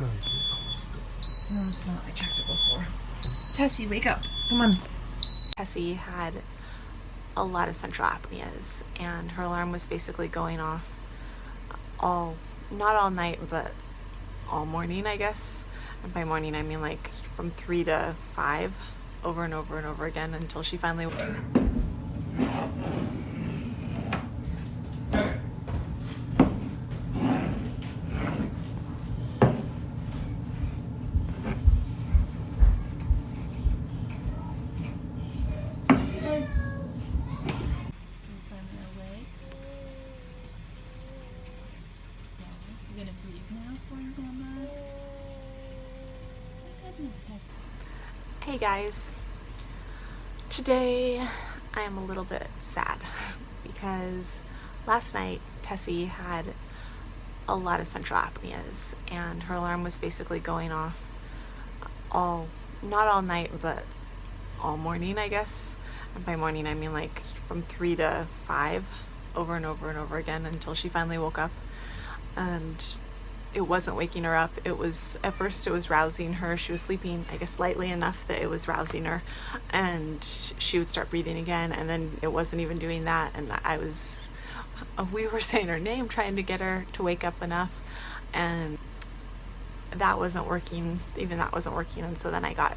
No, it's not. I checked it before. Tessie, wake up. Come on. Tessie had a lot of central apneas, and her alarm was basically going off not all night, but all morning, I guess. And by morning, I mean like from 3 to 5, over and over and over again, until she finally... Hey guys, today I am a little bit sad because last night Tessie had a lot of central apneas, and her alarm was basically going off not all night, but all morning, I guess. And by morning, I mean like from 3 to 5, over and over and over again, until she finally woke up. And it wasn't waking her up. At first it was rousing her. She was sleeping, I guess, lightly enough that it was rousing her, and she would start breathing again, and then it wasn't even doing that, and we were saying her name, trying to get her to wake up enough, and that wasn't working. Even that wasn't working. And so then I got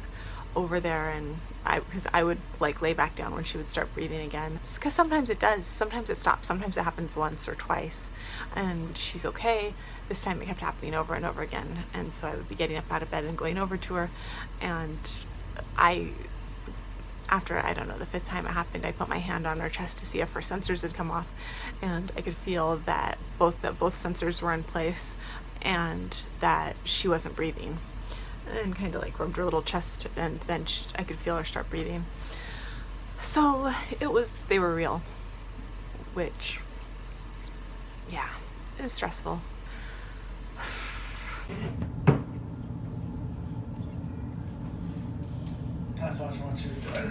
over there, and because I would like lay back down when she would start breathing again, because sometimes it does, sometimes it stops, sometimes it happens once or twice and she's okay. This time it kept happening over and over again, and so I would be getting up out of bed and going over to her, and after, I don't know, the 5th time it happened, I put my hand on her chest to see if her sensors had come off, and I could feel that both sensors were in place and that she wasn't breathing, and kind of like rubbed her little chest, and then I could feel her start breathing. So they were real, which, yeah, it was stressful. I was watching what she was doing.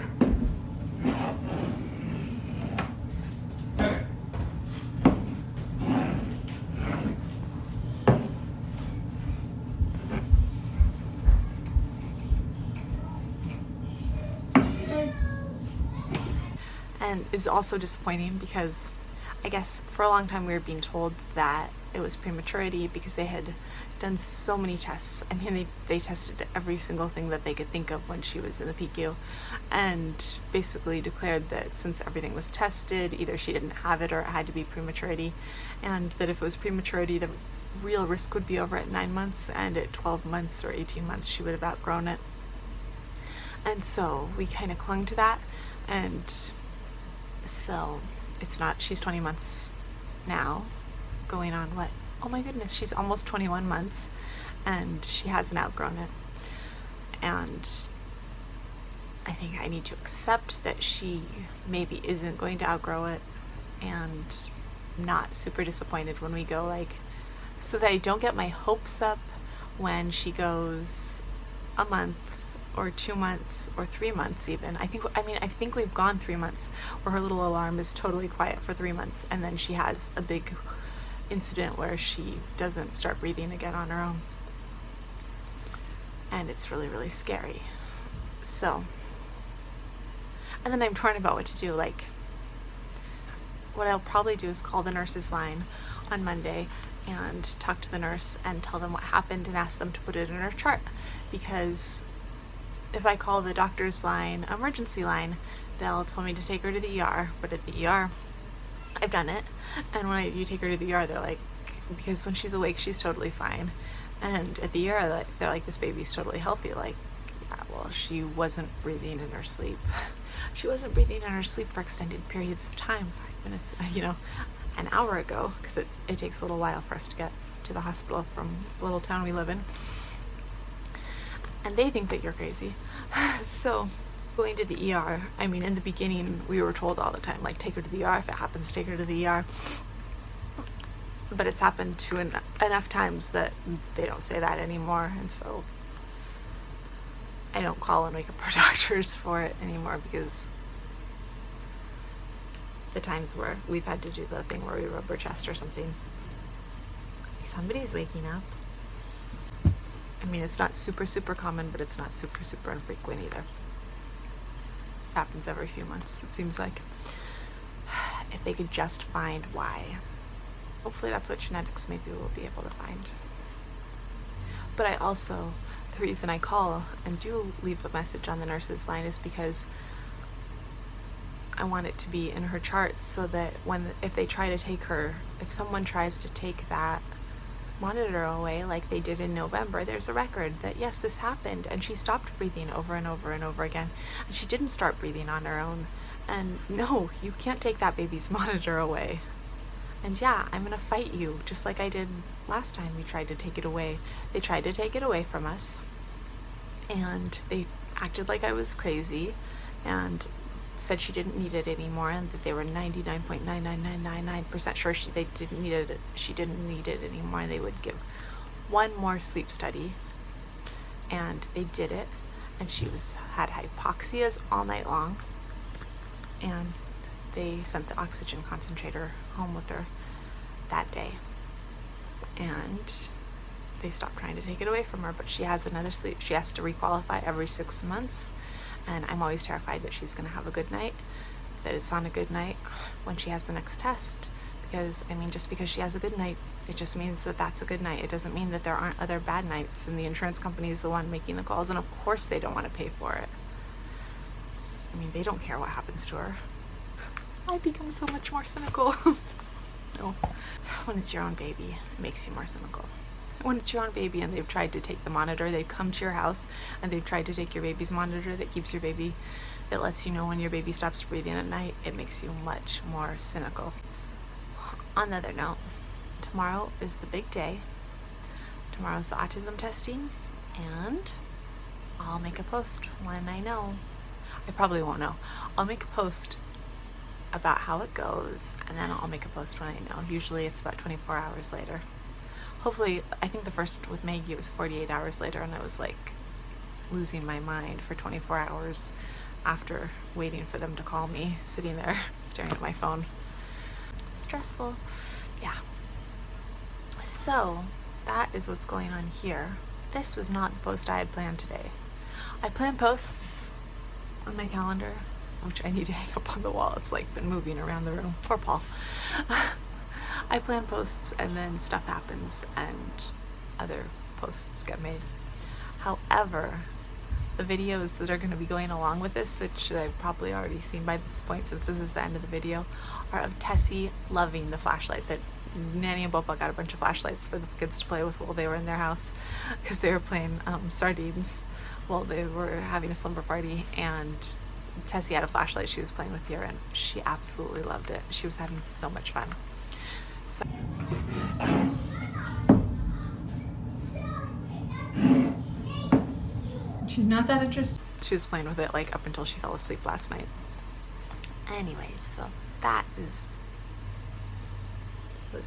And is also disappointing because I guess for a long time we were being told that it was prematurity because they had done so many tests. I mean, they tested every single thing that they could think of when she was in the PICU, and basically declared that since everything was tested, either she didn't have it or it had to be prematurity, and that if it was prematurity, the real risk would be over at 9 months, and at 12 months or 18 months she would have outgrown it. And so we kind of clung to that, and so she's 20 months now, going on what? Oh my goodness, she's almost 21 months, and she hasn't outgrown it. And I think I need to accept that she maybe isn't going to outgrow it, and I'm not super disappointed when we go, like, so that I don't get my hopes up when she goes a month or 2 months or 3 months even. I think we've gone 3 months where her little alarm is totally quiet for 3 months, and then she has a big incident where she doesn't start breathing again on her own. And it's really, really scary. So, and then I'm torn about what to do. Like, what I'll probably do is call the nurse's line on Monday and talk to the nurse and tell them what happened and ask them to put it in her chart, because if I call the doctor's line, emergency line, they'll tell me to take her to the ER, but at the ER, I've done it, and when you take her to the ER, they're like, because when she's awake, she's totally fine, and at the ER, they're like, this baby's totally healthy. Like, yeah, well, she wasn't breathing in her sleep. She wasn't breathing in her sleep for extended periods of time, 5 minutes, an hour ago, because it takes a little while for us to get to the hospital from the little town we live in. And they think that you're crazy. So going to the ER, I mean, in the beginning, we were told all the time, like, take her to the ER. If it happens, take her to the ER. But it's happened to enough times that they don't say that anymore. And so I don't call and wake up our doctors for it anymore, because the times where we've had to do the thing where we rub her chest or something, somebody's waking up. mean, it's not super, super common, but it's not super, super infrequent either. Happens every few months, it seems like. If they could just find why. Hopefully that's what genetics maybe will be able to find. But I also, the reason I call and do leave a message on the nurse's line is because I want it to be in her chart so that if they try to take her, if someone tries to take that monitor away like they did in November, there's a record that yes, this happened and she stopped breathing over and over and over again, and she didn't start breathing on her own. And no, you can't take that baby's monitor away. And yeah, I'm gonna fight you just like I did last time you tried to take it away. They tried to take it away from us, and they acted like I was crazy and said she didn't need it anymore, and that they were 99.99999% sure she didn't need it anymore, and they would give one more sleep study. And they did it, and she had hypoxias all night long, and they sent the oxygen concentrator home with her that day, and they stopped trying to take it away from her. But she has another sleep. She has to requalify every 6 months, and I'm always terrified that she's going to have a good night, that it's on a good night when she has the next test. Because, I mean, just because she has a good night, it just means that that's a good night. It doesn't mean that there aren't other bad nights, and the insurance company is the one making the calls, and of course they don't want to pay for it. I mean, they don't care what happens to her. I become so much more cynical. No. When it's your own baby, it makes you more cynical. When it's your own baby and they've tried to take the monitor, they've come to your house and they've tried to take your baby's monitor that keeps your baby, that lets you know when your baby stops breathing at night, it makes you much more cynical. On the other note, tomorrow is the big day. Tomorrow's the autism testing, and I'll make a post when I know. I probably won't know. I'll make a post about how it goes, and then I'll make a post when I know. Usually it's about 24 hours later. Hopefully, I think the first with Maggie was 48 hours later, and I was like losing my mind for 24 hours after waiting for them to call me, sitting there staring at my phone. Stressful. Yeah. So that is what's going on here. This was not the post I had planned today. I plan posts on my calendar, which I need to hang up on the wall. It's like been moving around the room. Poor Paul. I plan posts and then stuff happens and other posts get made. However, the videos that are going to be going along with this, which I've probably already seen by this point since this is the end of the video, are of Tessie loving the flashlight. That Nanny and Bopa got a bunch of flashlights for the kids to play with while they were in their house, because they were playing sardines while they were having a slumber party, and Tessie had a flashlight she was playing with here, and she absolutely loved it. She was having so much fun. So She's not that interested. she was playing with it like up until she fell asleep last night. Anyways, so that was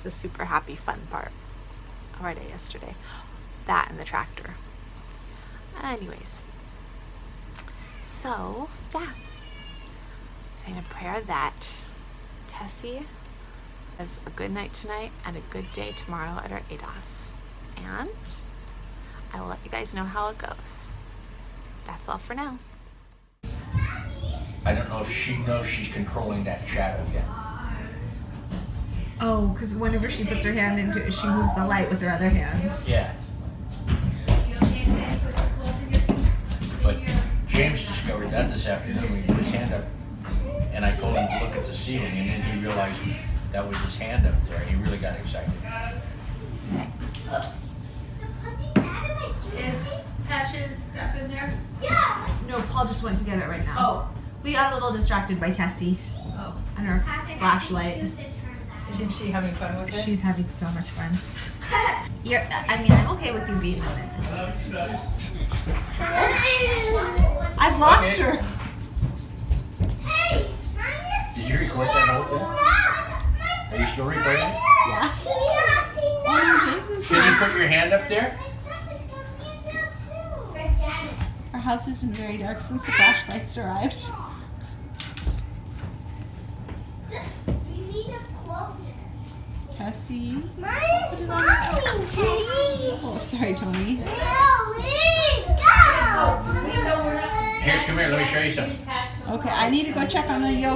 the super happy fun part of our day yesterday. That and the tractor. Anyways, so yeah, saying a prayer that Tessie has a good night tonight and a good day tomorrow at our ADOS, and I will let you guys know how it goes. That's all for now. I don't know if she knows she's controlling that shadow yet. Oh, because whenever she puts her hand into it, she moves the light with her other hand. Yeah. But James discovered that this afternoon when he put his hand up, and I told him to look at the ceiling, and then he realized that was his hand up there, and he really got excited. Is Patch's stuff in there? Yeah. No, Paul just went to get it right now. Oh. We got a little distracted by Tessie Oh. and her flashlight. Is she having fun with it? She's having so much fun. I mean, I'm okay with you being in it. I've lost her. Did you record that whole thing? Are you still recording it? Yeah. Oh, no, James is Can you put your hand up there? Our house has been very dark since the flashlights arrived. We need to close it. Tessie. Mine is falling, Katie. Oh, sorry, Tony. No, Here, let me show you something. Okay, I need to go check on the yoga.